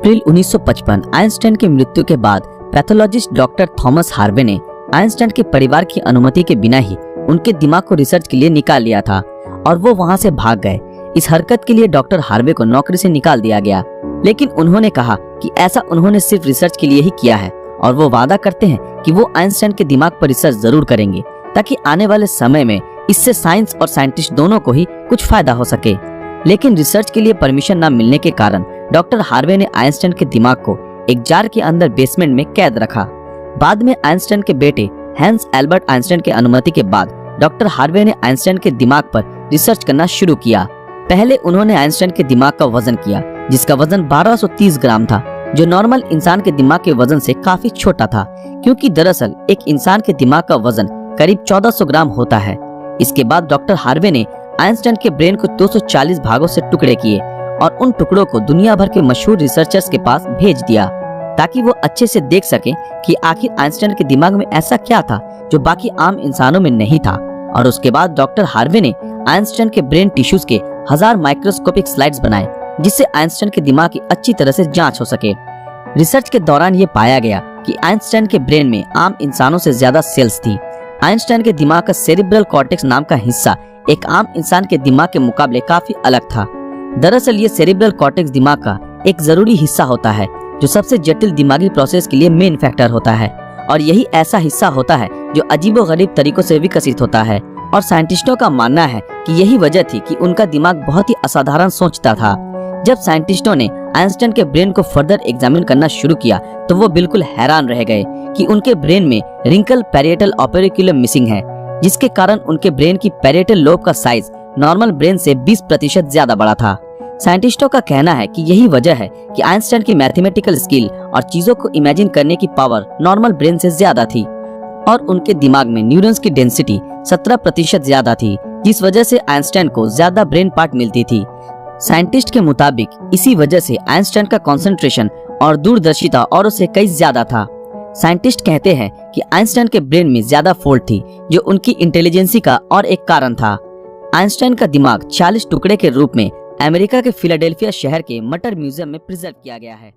अप्रैल 1955 Einstein की मृत्यु के बाद पैथोलॉजिस्ट डॉक्टर थॉमस हार्वे ने आइंस्टाइन के परिवार की अनुमति के बिना ही उनके दिमाग को रिसर्च के लिए निकाल लिया था और वो वहां से भाग गए। इस हरकत के लिए डॉक्टर हार्वे को नौकरी से निकाल दिया गया, लेकिन उन्होंने कहा कि ऐसा उन्होंने सिर्फ रिसर्च के लिए ही किया है और वो वादा करते हैं कि वो आइंस्टाइन के दिमाग पर रिसर्च जरूर करेंगे ताकि आने वाले समय में इससे साइंस और साइंटिस्ट दोनों को ही कुछ फायदा हो सके। लेकिन रिसर्च के लिए परमिशन न मिलने के कारण डॉक्टर हार्वे ने आइंस्टाइन के दिमाग को एक जार के अंदर बेसमेंट में कैद रखा। बाद में आइंस्टाइन के बेटे हैंस एल्बर्ट आइंस्टाइन की अनुमति के बाद डॉक्टर हार्वे ने आइंस्टाइन के दिमाग पर रिसर्च करना शुरू किया। पहले उन्होंने आइंस्टाइन के दिमाग का वजन किया, जिसका वजन 1230 ग्राम था, जो नॉर्मल इंसान के दिमाग के वजन से काफी छोटा था, क्योंकि दरअसल एक इंसान के दिमाग का वजन करीब 1400 ग्राम होता है। इसके बाद डॉक्टर हार्वे ने आइंस्टाइन के ब्रेन को 240 भागों से टुकड़े किए और उन टुकड़ों को दुनिया भर के मशहूर रिसर्चर्स के पास भेज दिया ताकि वो अच्छे से देख सकें कि आखिर आइंस्टाइन के दिमाग में ऐसा क्या था जो बाकी आम इंसानों में नहीं था। और उसके बाद डॉक्टर हार्वे ने आइंस्टाइन के ब्रेन टिश्यूज के 1000 माइक्रोस्कोपिक स्लाइड्स बनाए, जिससे आइंस्टाइन के दिमाग की अच्छी तरह से जांच हो सके। रिसर्च के दौरान ये पाया गया कि आइंस्टाइन के ब्रेन में आम इंसानों से ज्यादा सेल्स थी। आइंस्टाइन के दिमाग का सेरिब्रल कॉर्टेक्स नाम का हिस्सा एक आम इंसान के दिमाग के मुकाबले काफी अलग था। दरअसल ये सेरिब्रल कॉर्टेक्स दिमाग का एक जरूरी हिस्सा होता है जो सबसे जटिल दिमागी प्रोसेस के लिए मेन फैक्टर होता है, और यही ऐसा हिस्सा होता है जो अजीबोगरीब तरीकों से विकसित होता है। और साइंटिस्टों का मानना है कि यही वजह थी कि उनका दिमाग बहुत ही असाधारण सोचता था। जब साइंटिस्टों ने आइंस्टाइन के ब्रेन को फर्दर एग्जामिन करना शुरू किया तो वो बिल्कुल हैरान रह गए कि उनके ब्रेन में रिंकल पैरिएटल ओपेरिकुलम मिसिंग है, जिसके कारण उनके ब्रेन की पैरिएटल लोब का साइज नॉर्मल ब्रेन से 20% ज्यादा बड़ा था। साइंटिस्टों का कहना है कि यही वजह है कि आइंस्टाइन की मैथमेटिकल स्किल और चीजों को इमेजिन करने की पावर नॉर्मल ब्रेन से ज्यादा थी, और उनके दिमाग में न्यूरॉन्स की डेंसिटी 17% ज्यादा थी, जिस वजह से आइंस्टाइन को ज्यादा ब्रेन पार्ट मिलती थी। साइंटिस्ट के मुताबिक इसी वजह से आइंस्टाइन का कंसंट्रेशन और दूरदर्शिता औरों से कई ज्यादा था। साइंटिस्ट कहते हैं कि आइंस्टाइन के ब्रेन में ज्यादा फॉल्ट थी, जो उनकी इंटेलिजेंसी का और एक कारण था। आइंस्टाइन का दिमाग 40 टुकड़े के रूप में अमेरिका के फिलाडेल्फिया शहर के मटर म्यूजियम में प्रिजर्व किया गया है।